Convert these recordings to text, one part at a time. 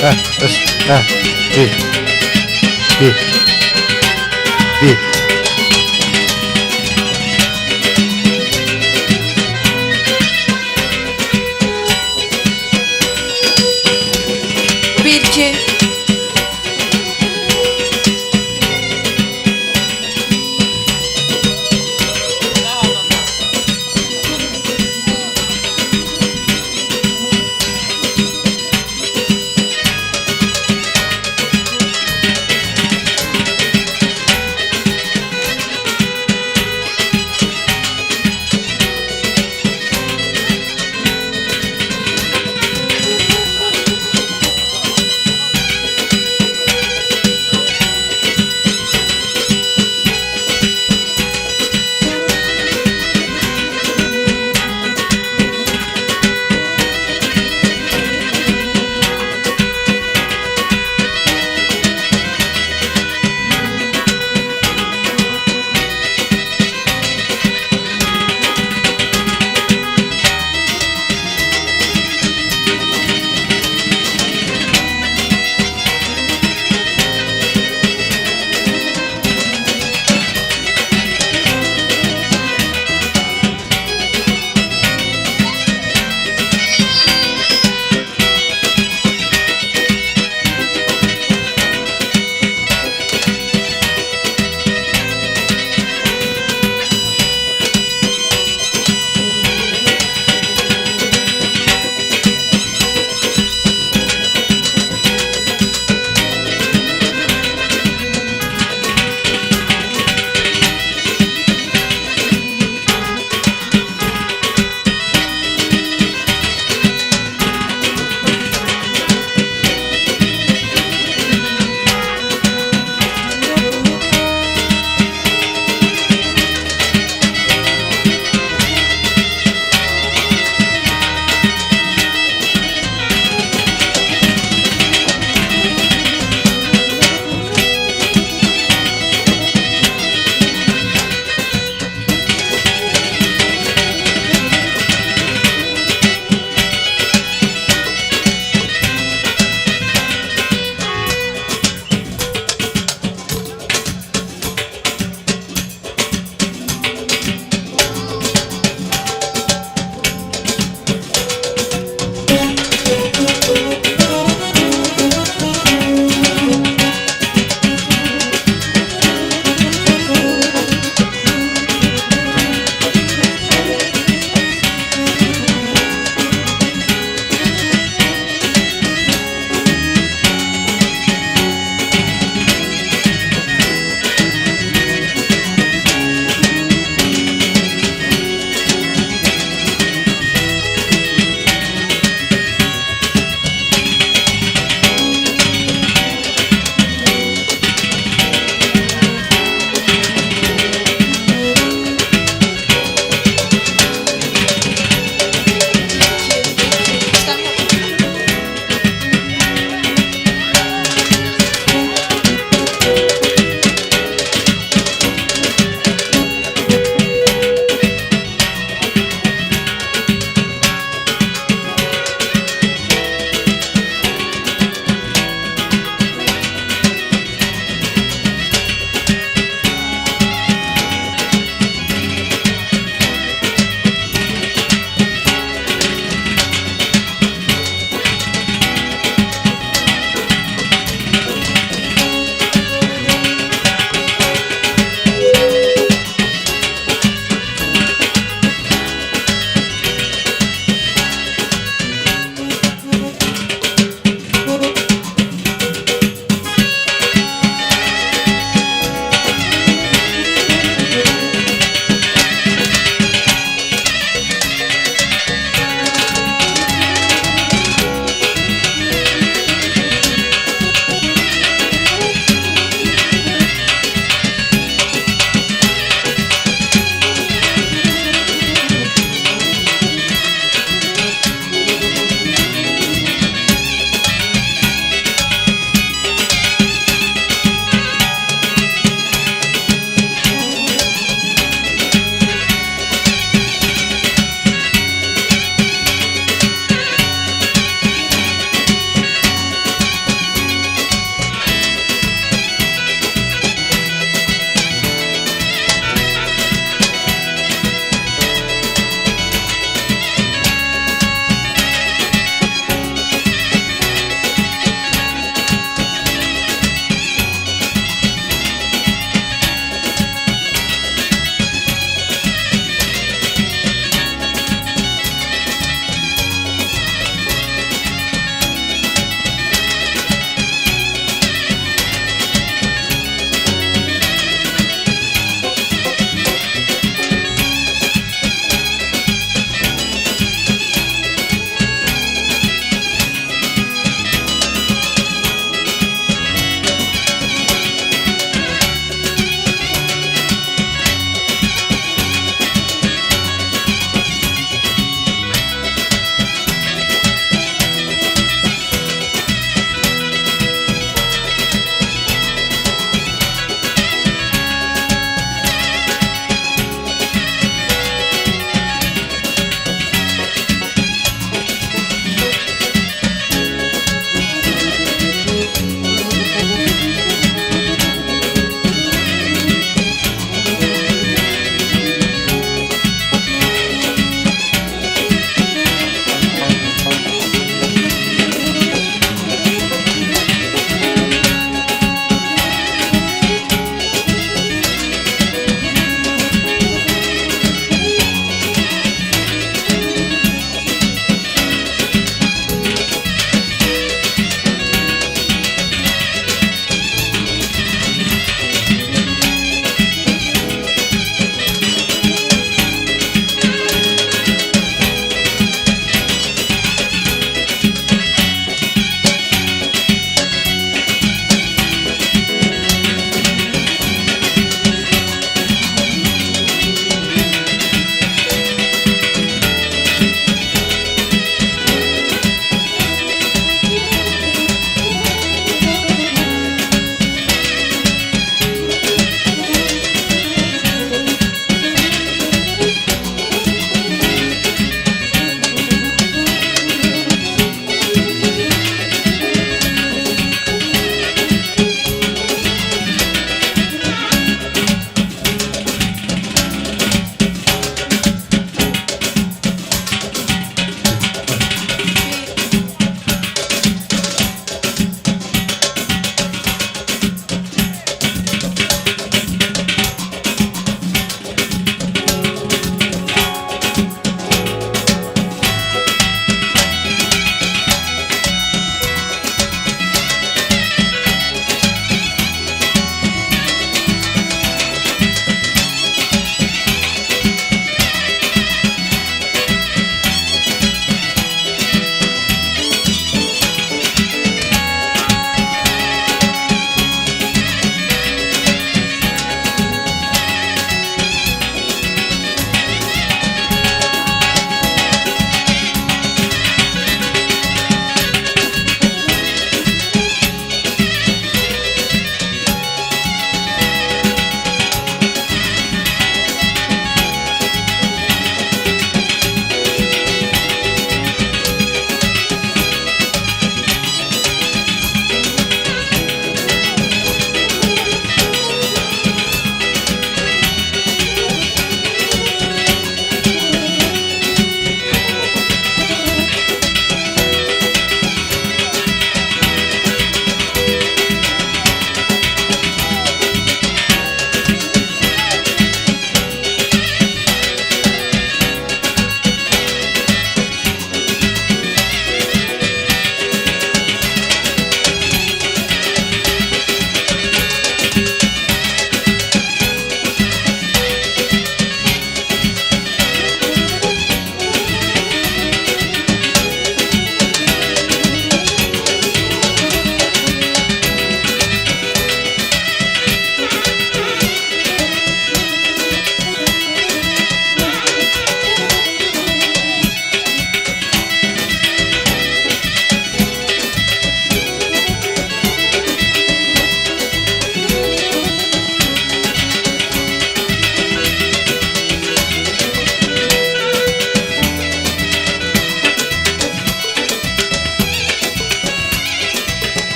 Ha. Bir. Bir. Bir. Bir iki.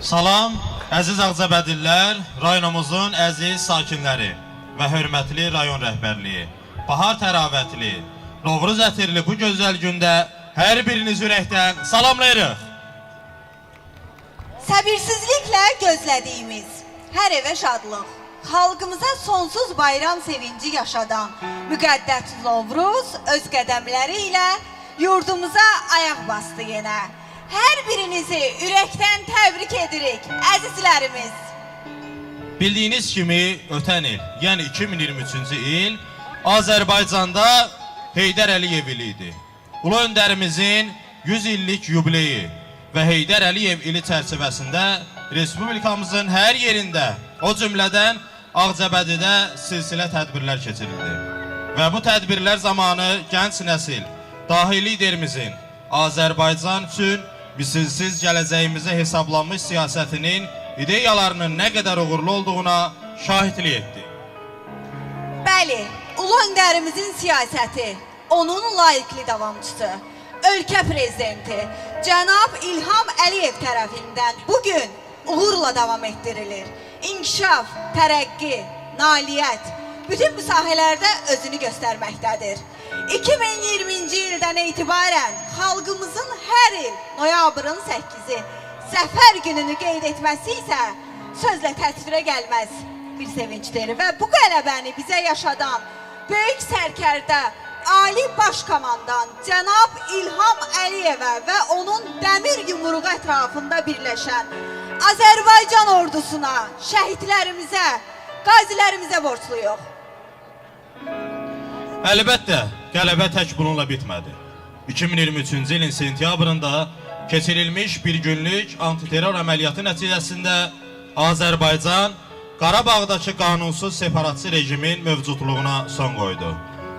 Salam, əziz Ağcabədillər, rayonumuzun əziz sakinləri və hörmətli rayon rəhbərliyi, bahar təravətli, Novruz ətirli bu gözəl gündə hər biriniz ürəkdən salamlayırıq. Səbirsizliklə gözlədiyimiz hər evə şadlıq, xalqımıza sonsuz bayram sevinci yaşadan müqəddəs Novruz öz qədəmləri ilə yurdumuza ayaq bastı yenə. Hər birinizi ürəkdən təbrik edirik, əzizlərimiz. Bildiyiniz kimi, ötən il, yəni 2023-cü il, Azərbaycanda Heydər Əliyev ili idi. Ulu öndərimizin 100 illik yubileyi və Heydər Əliyev ili çərçivəsində Respublikamızın hər yerində, o cümlədən Ağcabədidə silsilə tədbirlər keçirildi. Və bu tədbirlər zamanı gənc nəsil, dahi liderimizin Azərbaycan üçün misilsiz gələcəyimizə hesablanmış siyasətinin ideyalarının nə qədər uğurlu olduğuna şahidlik etdi. Bəli, ulu öndərimizin siyasəti, onun layiqli davamçısı, ölkə prezidenti Cənab İlham Əliyev tərəfindən bugün uğurla davam etdirilir. İnkişaf, tərəqqi, nailiyyət bütün bu sahələrdə özünü göstərməkdədir. 2020-ci ildən etibarən xalqımızın hər il noyabrın 8-i Zəfər gününü qeyd etməsi isə sözlə təsvirə gəlməz bir sevincdir və bu qələbəni bizə yaşadan böyük sərkərdə Ali Baş Komandan Cənab İlham Əliyevə və onun dəmir yumruğu ətrafında birləşən Azərbaycan ordusuna, şəhidlərimizə, qazilərimizə borcluyuq. Əlbəttə, qələbə tək bununla bitmədi. 2023-cü ilin sentyabrında keçirilmiş bir günlük antiterror əməliyyatı nəticəsində Azərbaycan Qarabağdakı qanunsuz separatçı rejimin mövcudluğuna son qoydu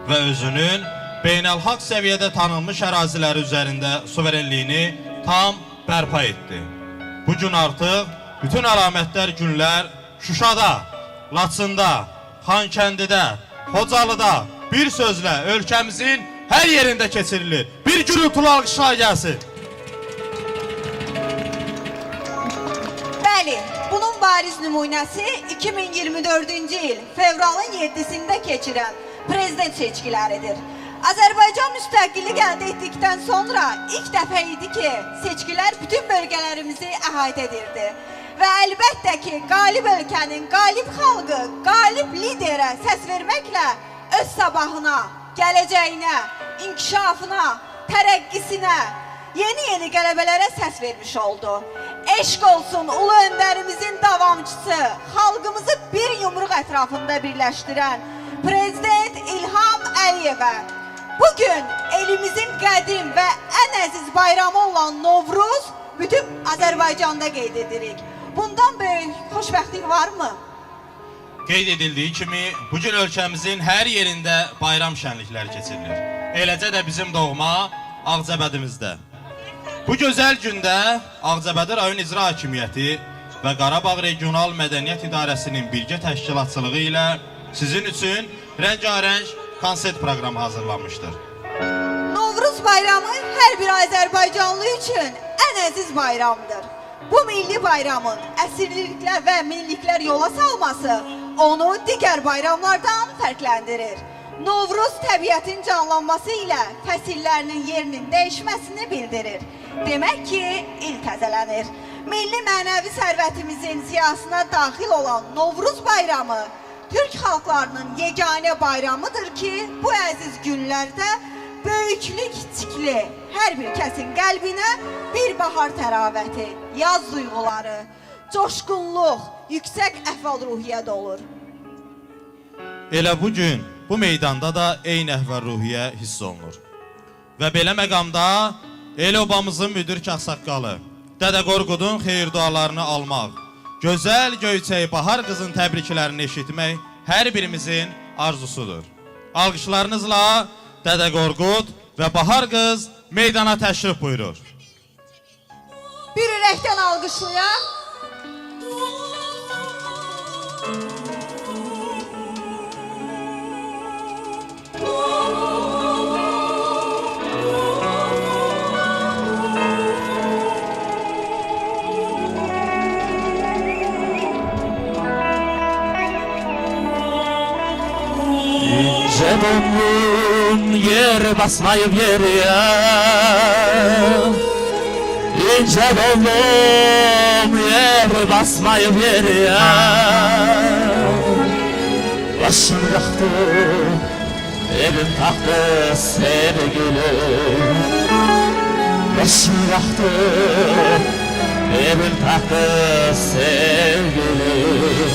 və özünün beynəlxalq səviyyədə tanınmış əraziləri üzərində suverenliyini tam bərpa etdi. Bugün artıq bütün əlamətlər günlər Şuşada, Laçında, Xankəndidə, Xocalıda, bir sözlə ölkəmizin hər yerində keçirilir. Bir gürültülü alqışlar gəlsin. Bəli, bunun bariz nümunəsi 2024-cü il fevralın 7-sində keçirən prezident seçkiləridir. Azərbaycan müstəqillik əldə etdikdən sonra ilk dəfə idi ki, seçkilər bütün bölgələrimizi əhatə edirdi. Və əlbəttə ki, qalib ölkənin, qalib xalqı, qalib liderə səs verməklə öz sabahına, gələcəyinə, inkişafına, tərəqqisinə, yeni qələbələrə səs vermiş oldu. Eşq olsun ulu öndərimizin davamçısı, xalqımızı bir yumruq ətrafında birləşdirən Prezident İlham Əliyevə. Bugün elimizin qədim və ən əziz bayramı olan Novruz bütün Azərbaycanda qeyd edirik. Bundan böyük xoşbəxtlik varmı? Qeyd edildiyi kimi, bugün ölkəmizin hər yerində bayram şənlikləri keçirilir. Eləcə də bizim doğma Ağcabədimizdə. Bu gözəl gündə Ağcabədi rayon icra hakimiyyəti və Qarabağ Regional Mədəniyyət İdarəsinin birgə təşkilatçılığı ilə sizin üçün rəngarəng konsert proqramı hazırlanmışdır. Novruz bayramı hər bir Azərbaycanlı üçün ən əziz bayramdır. Bu milli bayramın əsirliklər və milliliklər yola salması onu digər bayramlardan fərqləndirir. Novruz təbiətin canlanması ilə fəsillərinin yerinin dəyişməsini bildirir. Demək ki, il təzələnir. Milli mənəvi sərvətimizin siyasına daxil olan Novruz bayramı Türk xalqlarının yeganə bayramıdır ki, bu əziz günlərdə böyüklük kiçikli hər bir kəsin qəlbinə bir bahar təravəti, yaz duyğuları, coşqunluq, yüksək əhval-ruhiyyə dolur. Elə bugün bu meydanda da eyni əhval-ruhiyyə hiss olunur. Və belə məqamda el obamızın müdür kəxsaqqalı, Dədə Qorqudun xeyir dualarını almaq, gözəl göyçək bahar qızın təbriklərini eşitmək hər birimizin arzusudur. Alqışlarınızla Dədə Qorqud və bahar qız meydana təşrif buyurur. Bir ürəkdən alqışlayaq. donlum yer basmayıp yeriye. İnce donlum yer basmayıp yeriye. Başım yaktı, evim taktı sevgilim. Başım yaktı, evim taktı sevgilim.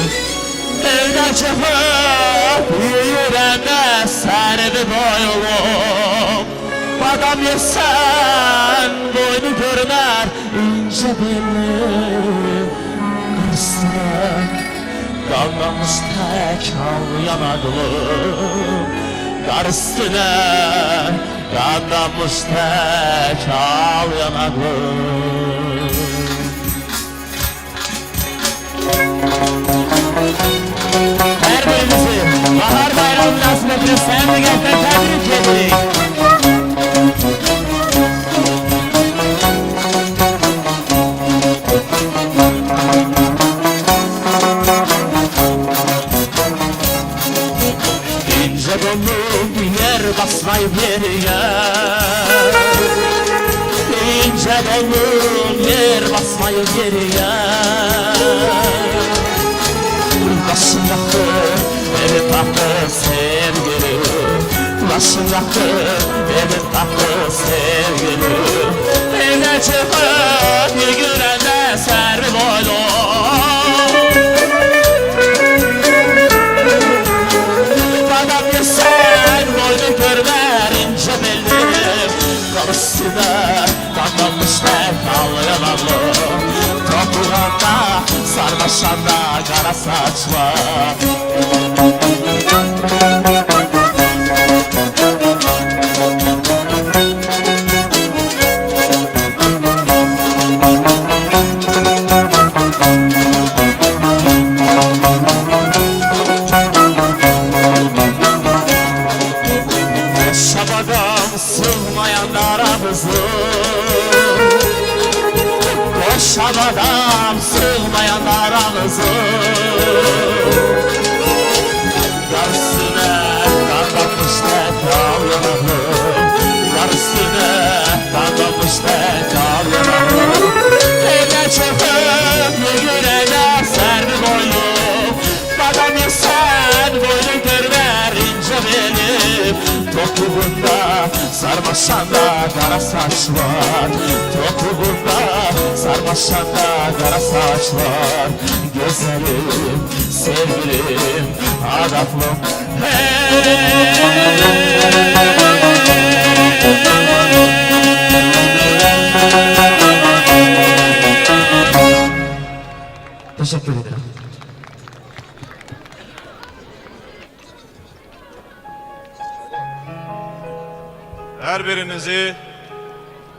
Evden çıkıp yürüyürəndə sərbi boylum. Badam yersən boynu görünər ince belli. Qarşısına qanlamış tək al yanaqlım. Qarşısına qanlamış tək al yanaqlım. Her birinizi bahar bayramı münasebetiyle sevgilerle tebrik edirik. İnce donlum yer basmayıp yeriye. İnce donlum yer basmayıp yeriye. Başım yaktı, evim taktı sevgilim. Başım yaktı, evim taktı sevgilim. Evden çıkıp bir günende serbi boylum. Badam yersen boynu görmer ince bellim. Karşısına kanlanmış kal yanarlım. Toprağında sarmaşanda kara saçlar. Şabadan sığmayan aramızı. Şabadan sığmayan aramızı. Yarısına kanlanmış tek al yanarlım. Yarısına kanlanmış tek al yanarlım. Evden çıkıp yürüyene serbi boylum. Badam yersen boynu görmer ince benim. Topuğunda sarmaşanda kara saç var. Topuğunda sarmaşanda kara saç var. Güzelim, sevgilim, adaflım. Teşekkür ederim. Hər birinizi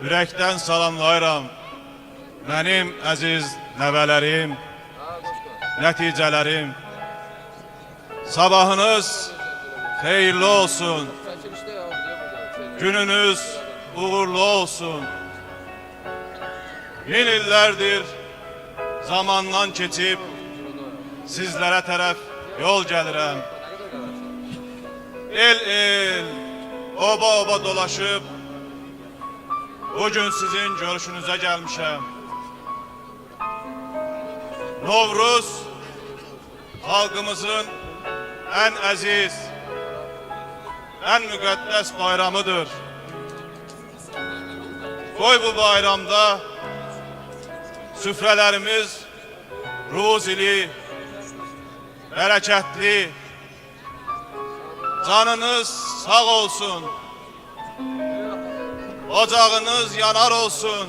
ürəkdən salamlayıram. Mənim əziz nəvələrim, nəticələrim. Sabahınız xeyirli olsun. Gününüz uğurlu olsun. Min illərdir zamandan keçib sizlərə tərəf yol gəlirəm. El, oba dolaşıb bugün sizin görüşünüzə gəlmişəm. Novruz xalqımızın ən əziz, ən müqəddəs bayramıdır. Qoy bu bayramda süfrələrimiz ruzili, bərəkətli, canınız sağ olsun, ocağınız yanar olsun,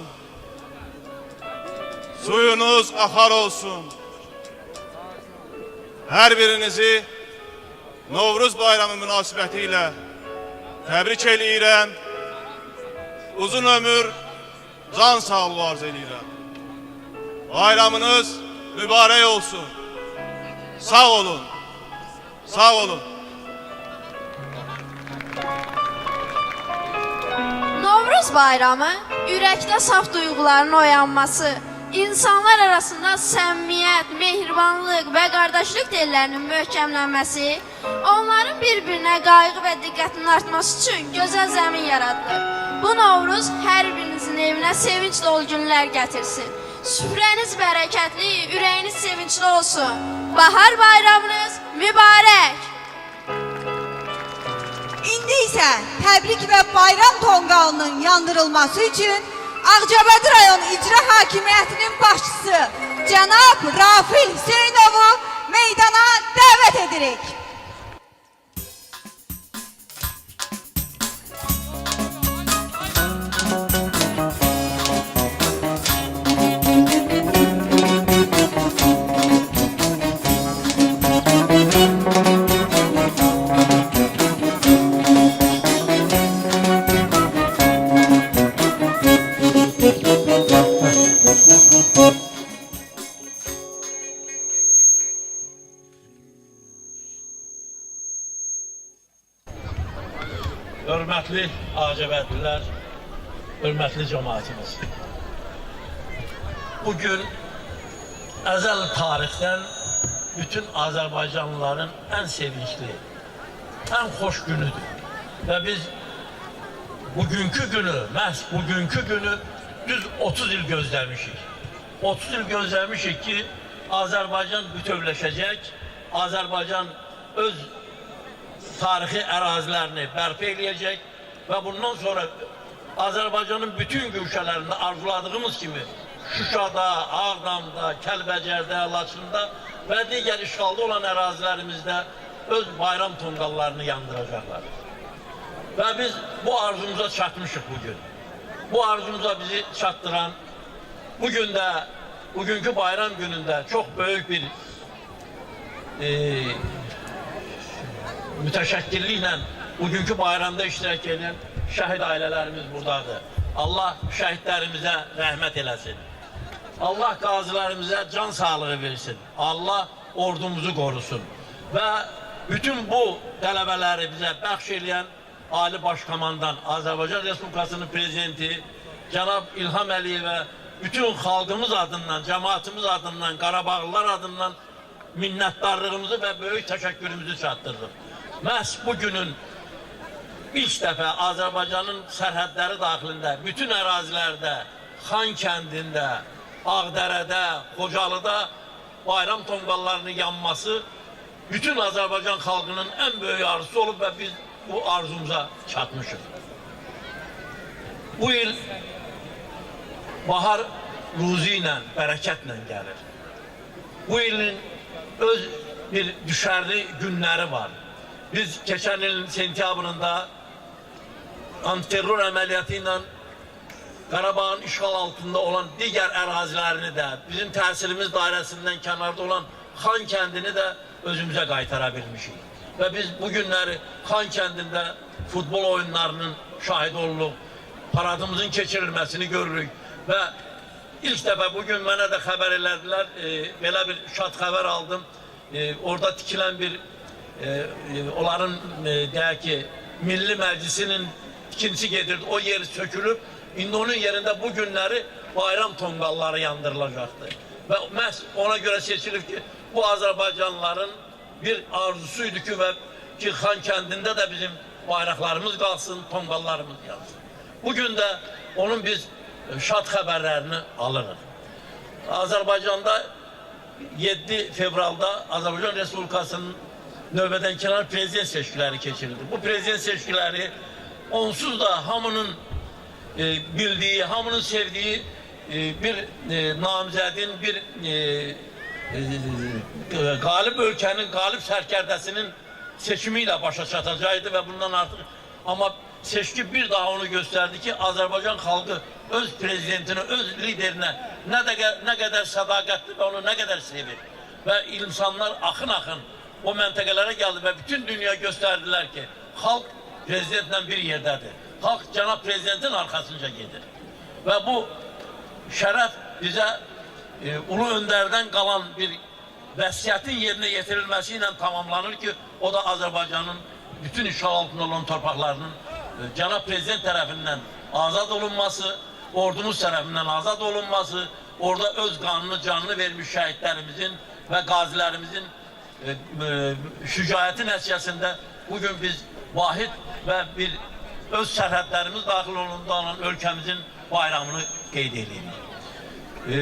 suyunuz akar olsun. Hər birinizi Novruz bayramı münasibətilə təbrik eləyirəm. Uzun ömür, can sağlığı arz eləyirəm. Bayramınız mübarək olsun. Sağ olun. Sağ olun. Novruz bayramı ürəkdə saf duyğuların oyanması, insanlar arasında səmimiyyət, mehribanlıq və qardaşlıq dillərinin möhkəmlənməsi, Onların bir-birinə qayğı və diqqətinin artması üçün gözəl zəmin yaradılır. Bu Novruz hər birinizin evinə sevinç dolu günlər gətirsin. Süfrəniz bərəkətli, ürəyiniz sevinçli olsun. Bahar bayramınız mübarək. İndi isə təbrik və bayram tonqalının yandırılması üçün Ağcabədi rayon İcra Hakimiyyətinin başçısı cənab Rafil Hüseynovu meydana dəvət edirik. Hörmətli Ağcabədlilər, hörmətli cəmaatımız. Bugün əzəl tarixdən bütün Azərbaycanlıların ən sevinçli, ən xoş günüdür. Və biz bugünkü günü, məhz bugünkü günü düz 30 il gözləmişik. 30 il gözləmişik ki, Azərbaycan bütövləşəcək, Azərbaycan öz tarixi ərazilərini bərpa eləyəcək və bundan sonra Azərbaycanın bütün güşələrində arzuladığımız kimi Şuşada, Ağdamda, Kəlbəcərdə, Laçında və digər işğalda olan ərazilərimizdə öz bayram tonqallarını yandıracaqlar. Və biz bu arzumuza çatmışıq bugün. Bu arzumuza bizi çatdıran, bugün də, bugünkü bayram günündə çox böyük bir mütəşəkkilliklə bugünkü bayramda iştirak edən şəhid ailələrimiz buradadır. Allah şəhidlərimizə rəhmət eləsin. Allah qazilərimizə can sağlığı versin. Allah ordumuzu qorusun. Və bütün bu tələbələri bizə bəxş eləyən Ali Başkomandan, Azərbaycan Respublikasının prezidenti cənab İlham Əliyevə bütün xalqımız adından, cəmaatımız adından, Qarabağlılar adından minnətdarlığımızı və böyük təşəkkürümüzü çatdırırıq. Məhz bugünün ilk dəfə Azərbaycanın sərhədləri daxilində, bütün ərazilərdə, Xan kəndində, Ağdərədə, Xocalıda bayram tonqallarının yanması bütün Azərbaycan xalqının ən böyük arzusu olub və biz bu arzumuza çatmışıq. Bu il bahar ruzi ilə, bərəkətlə gəlir. Bu ilin öz bir düşərli günləri var. Biz keçən ilin sentyabrında antiterror əməliyyatı ilə Qarabağın işğal altında olan digər ərazilərini də, bizim təsirimiz dairəsindən kənarda olan Xan kəndini də özümüzə qaytara bilmişik. Və biz bu günləri Xan kəndində futbol oyunlarının şahid oluruq, paradımızın keçirilməsini görürük və ilk dəfə bugün mənə də xəbər elədilər, belə bir şad xəbər aldım. Orada tikilən bir, onların deyək ki, Milli Məclisinin tikintisi gedirdi, o yeri sökülüb, indi onun yerində bu günləri bayram tonqalları yandırılacaqdır. Və məhz ona görə seçilib ki, bu Azərbaycanlıların bir arzusuydu ki, və ki, Xan kəndində də bizim bayraqlarımız qalsın, tonqallarımız yansın. Bugün də onun biz şad xəbərlərini alırıq. Azərbaycanda 7 fevralda Azərbaycan Respublikasının növbədən kənar prezident seçkiləri keçirildi. Bu prezident seçkiləri onsuz da hamının bildiyi, hamının sevdiyi bir namizədin, bir qalib ölkənin, qalib sərkərdəsinin seçimi ilə başa çatacaqdı və bundan artıq. Amma seçki bir daha onu göstərdi ki, Azərbaycan xalqı öz prezidentini, öz liderinə nə qədər sədaqətli və onu nə qədər sevir. Və insanlar axın-axın o məntəqələrə gəldi və bütün dünya göstərdilər ki, xalq prezidentlə bir yerdədir. Xalq cənab prezidentin arxasınca gedir. Və bu şərəf bizə ulu öndərdən qalan bir vəsiyyətin yerinə yetirilməsi ilə tamamlanır ki, o da Azərbaycanın bütün işğal altında olan torpaqlarının cənab prezident tərəfindən azad olunması, ordumuz tərəfindən azad olunması, orada öz qanını, canını vermiş şəhidlərimizin və qazilərimizin şücaəti nəticəsində bugün biz vahid və bir öz sərhədlərimiz daxil olan ölkəmizin bayramını qeyd edirik.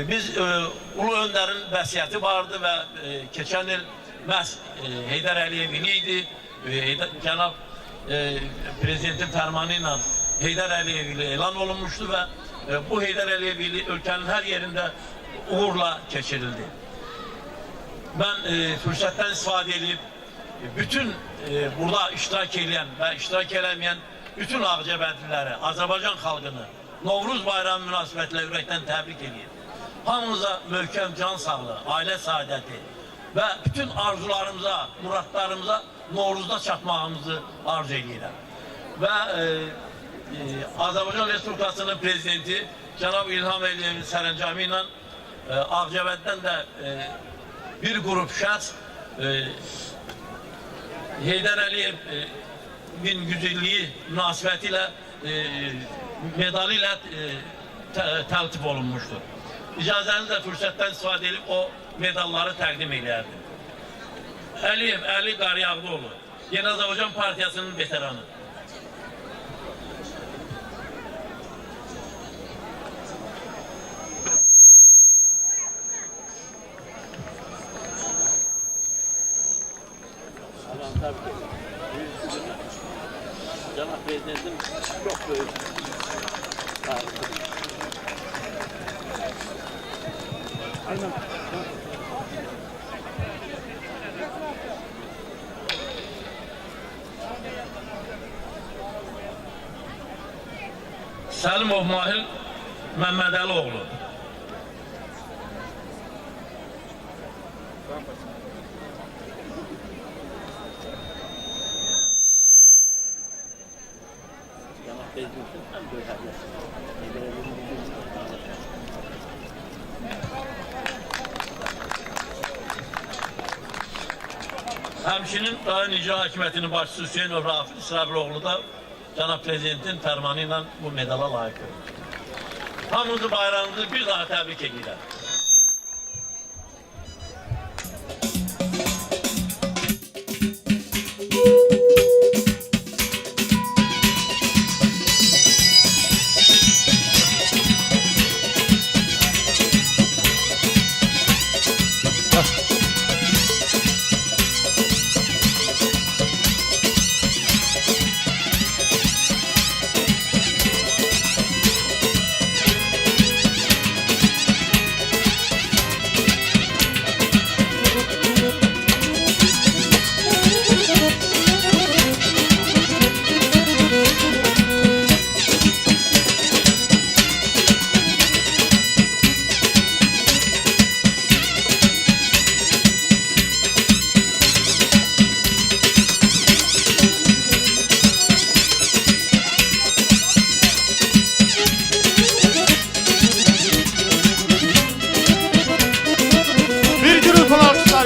Biz Ulu Öndərin vəsiyyəti vardı və keçən il məhz Heydər Əliyevin idi. Cənab Prezidentin fərmanı ilə Heydər Əliyev ilə elan olunmuşdu və bu Heydər Əliyev ili ölkənin hər yerində uğurla keçirildi. Ben fürsətten istifadə edib bütün burada iştirak edən və iştirak eləməyən bütün Ağcabəndliləri, Azərbaycan xalqını Novruz bayramı münasibətilə ürəkdən təbrik edir. Hamımıza möhkəm can sağlığı, ailə saadəti və bütün arzularımıza, muradlarımıza Novruzda çatmağımızı arzu edirəm. Və Azərbaycan Respublikasının prezidenti Cənab İlham Əliyevin sərəncamı ilə Ağcabənddən də bir grup şəxs Heydər Əliyevin 100 illiyi münasibətilə medalı ilə təltif olunmuşdur. İcazənizlə fürsətdən istifadə edib o medalları təqdim edərdim. Əliyev Əli Qaryağdıoğlu, Yeni Azərbaycan Partiyasının veteranı. Cənab Prezidentin çox böyük Səlimov Mahil Məmmədəlioğlu. Həmçinin Rayon İcra Hakimiyyətinin başçısı Hüseyin Rafik İsrafiloğlu da Cənab Prezidentin fərmanı ilə bu medala layiqdir. Hamınızı bayramınızı bir daha təbrik edirəm.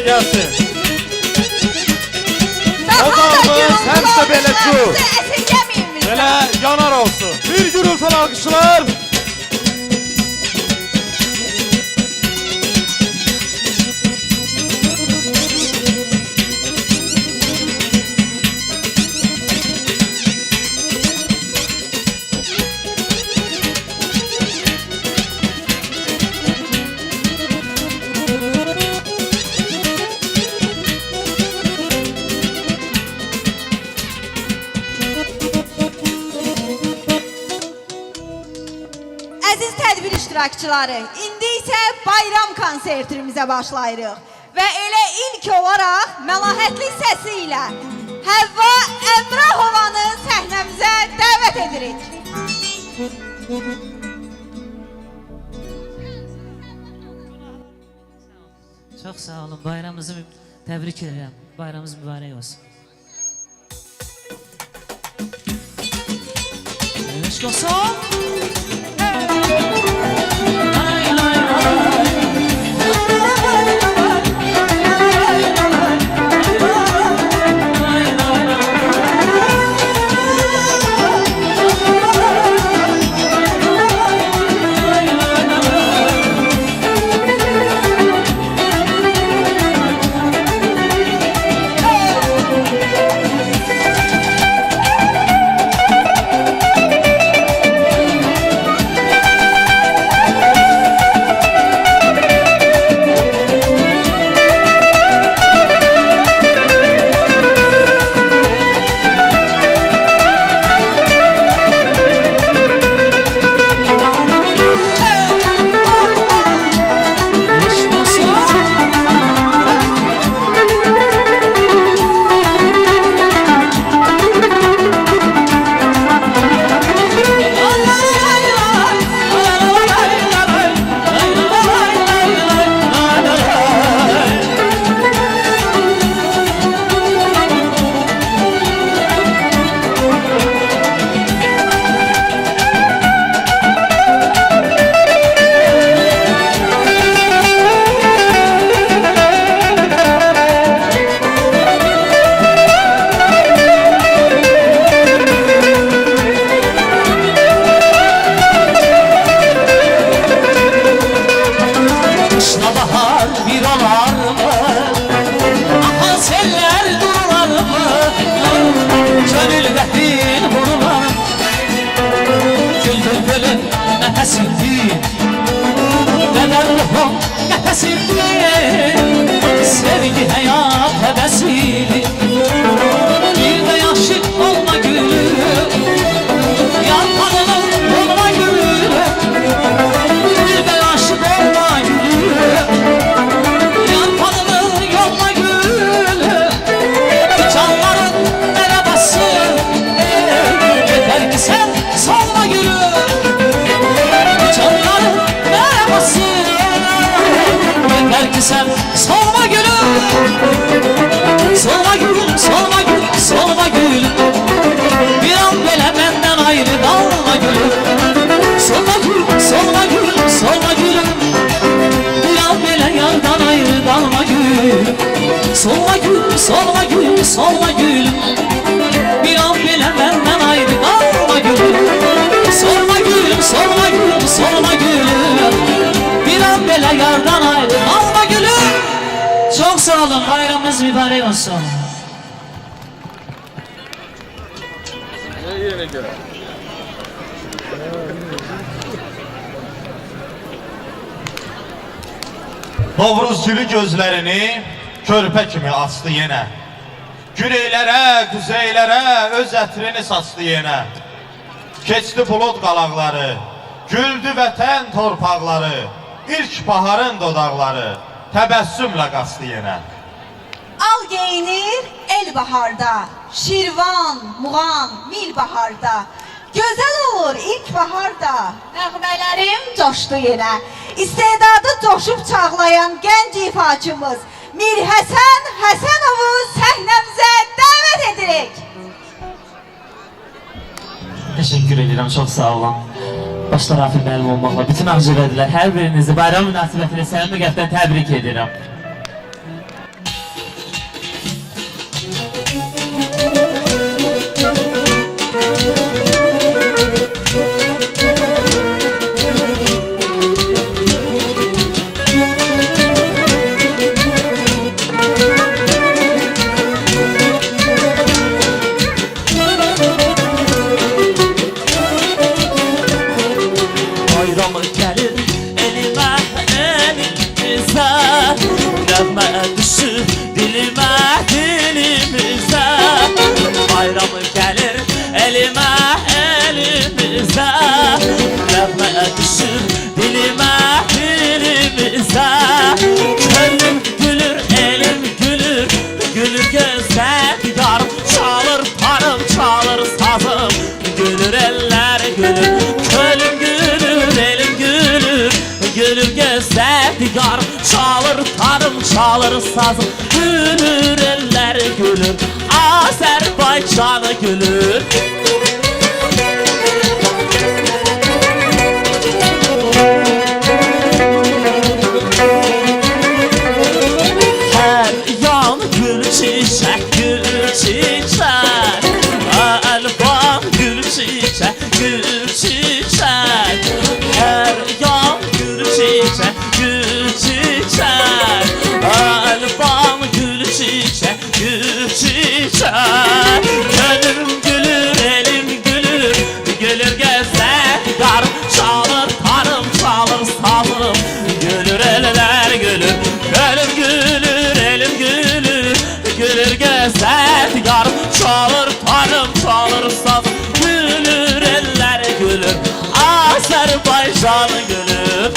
Gelsin. Odağımız həmsə belə gür. Belə yanar olsun. Bir gürültü alqışlar. İştirakçıları, indi isə bayram konsertimizə başlayırıq və elə ilk olaraq məlahətli səsi ilə Həvva Əmrahovanı səhnəmizə dəvət edirik. Çox sağ olun, bayramımızı təbrik edirəm, bayramımız mübarək olsun. Eşq olsun. hevesidir, sevgi hayat hevesidir. Bir de aşık olma gülüm, yarpanılır olma gülüm. Bir de aşık olma gülüm, yarpanılır olma gülüm. Canların merhabası, yeter ki sen solma gülüm. Canların merhabası, yeter ki sen solma gülüm. Solma gülüm, solma gülüm, solma gülüm. Bir an bile benden ayrı kalma gülüm. Solma gülüm, solma gülüm, solma gülüm. Bir an bile yardan ayrı kalma gülüm. Solma gülüm, solma gülüm, solma gülüm. Bir an bile benden ayrı kalma gülüm. Solma gülüm, solma gülüm, solma gülüm. Bir an bile yardan ayrı kalma gülüm. Çok sağ olun, bayramınız mübarek olsun. Novruz gülü gözlərini körpə kimi açdı yenə. Güneylərə, quzeylərə öz ətrini saçdı yenə. Keçdi bulud qalaqları, güldü vətən torpaqları. İlk baharın dodaqları təbəssümlə qaçdı yenə. Al geyinir el baharda, şirvan, muğam, mil baharda. Güzel olur ilk baharda, nəğmələrim coşdu yenə. İstedadı coşub çağlayan gənc ifaçımız Mir Həsən Həsənovu səhnəmizə dəvət edirik. Teşekkür ederim, çok sağ olun. Başta Rafi müəllim olmaqla bütün Ağcabədilər hər birinizi bayram münasibətilə səmimi qəlbdən təbrik edirəm. Bayram gəlir elimə, elimizə, nəğmə düşür dilimə, dilimizə. Bayram gəlir elimə, elimizə, nəğmə düşür dilimə, dilimizə. Könlüm gülür, elim gülür, gülür gözlər yarım, çalır parım, çalır sazım, gülür eller gülür. Könlüm gülür, elim gülür, gülür gözlər yarım, çalır parım, çalır sazım, gülür eller gülür. Azərbaycanı gülür. Hər yan gül çiçək, gül çiçək. Əlvan gül çiçək, gül çiçək. Hər yan gül çiçək, gül çiçək. Əlvan gül çiçək, gül çiçək. Gönlüm gülür, elim gülür, gülür gözlər yarım, çalır tarım, çalır sazım, gülür eller gülür. Gönlüm gülür, elim gülür, gülür gözlər yarım, çalır tarım, çalır sazım, gülür eller gülür. Azərbaycan gülür.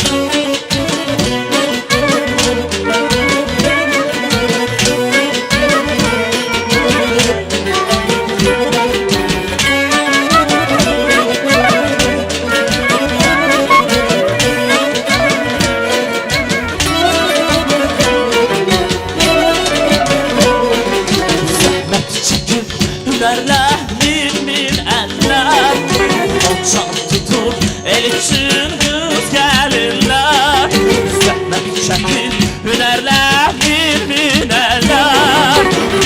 Zəhmət çəkib hünərlər, min əllər, alçaq tutur el üçün qız gəlirlər. Zəhmət çəkib hünərlər, min əllər,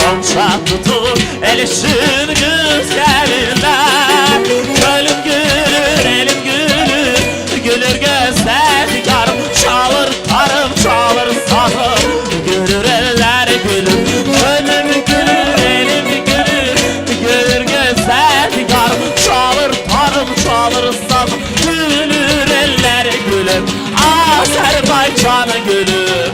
alçaq tutur el üçün qız gəlirlər. Gönlüm gülür, elim gülür, gülür gözlər yarım, çalır tarım, çalır sazım, gülür eller gülür. Gönlüm gülür, elim gülür, gülür gözlər yarım, çalır tarım, çalır sazım, gülür eller gülür. Azərbaycan gülür.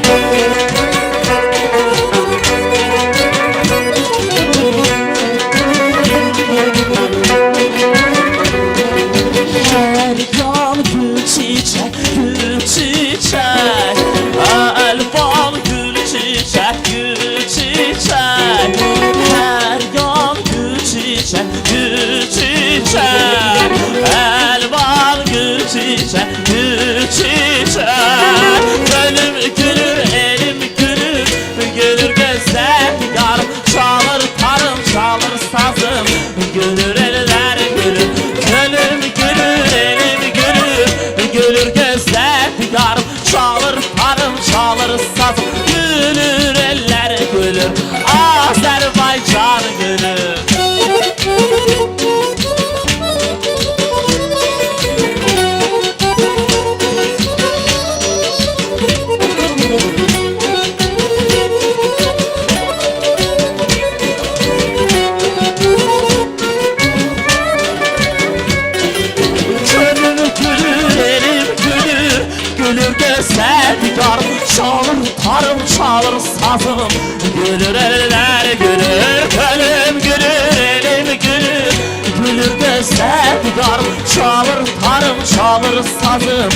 sazım Gülür eller gülür Ölüm gülür elim gülür Gülür gözler dudar Çalır tarım çalır sazım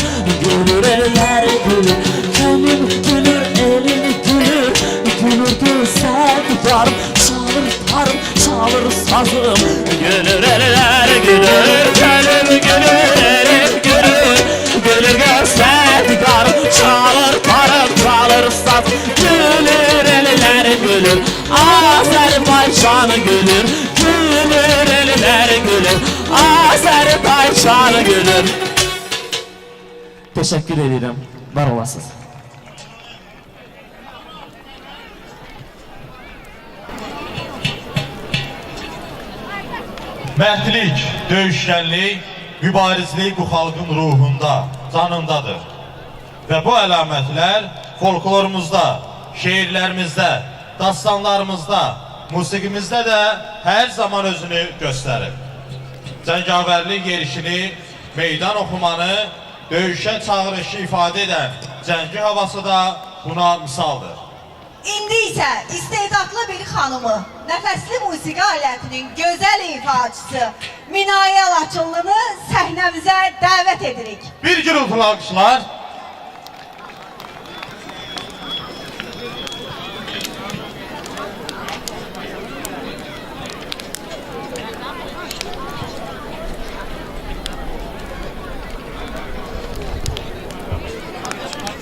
Gülür eller gülür Ölüm gülür elim gülür Gülür gözler dudar Çalır tarım çalır sazım Gülür eller gülür Ölüm gülür elim gülür Gülür gözler dudar Çalır tarım çalır sazım Gülür eller gülür Azerbaycan gülür Gülür eller gülür Azerbaycan gülür Teşekkür ederim. Var olasınız. Mərdlik, döyüşkənlik, mübarizlik bu xalqın ruhunda, canındadır. Və bu əlamətlər folklorumuzda, şeirlərimizdə, dastanlarımızda, musiqimizdə də hər zaman özünü göstərir. Cəngavərlik yerişini, meydan oxumanı, döyüşə çağırışı ifadə edən cəngi havası da buna misaldır. İndi isə istedadlı bir xanımı, nəfəsli musiqi alətinin gözəl ifaçısı Minayə Laçınlını səhnəmizə dəvət edirik. Bir gürültülü alqışlar.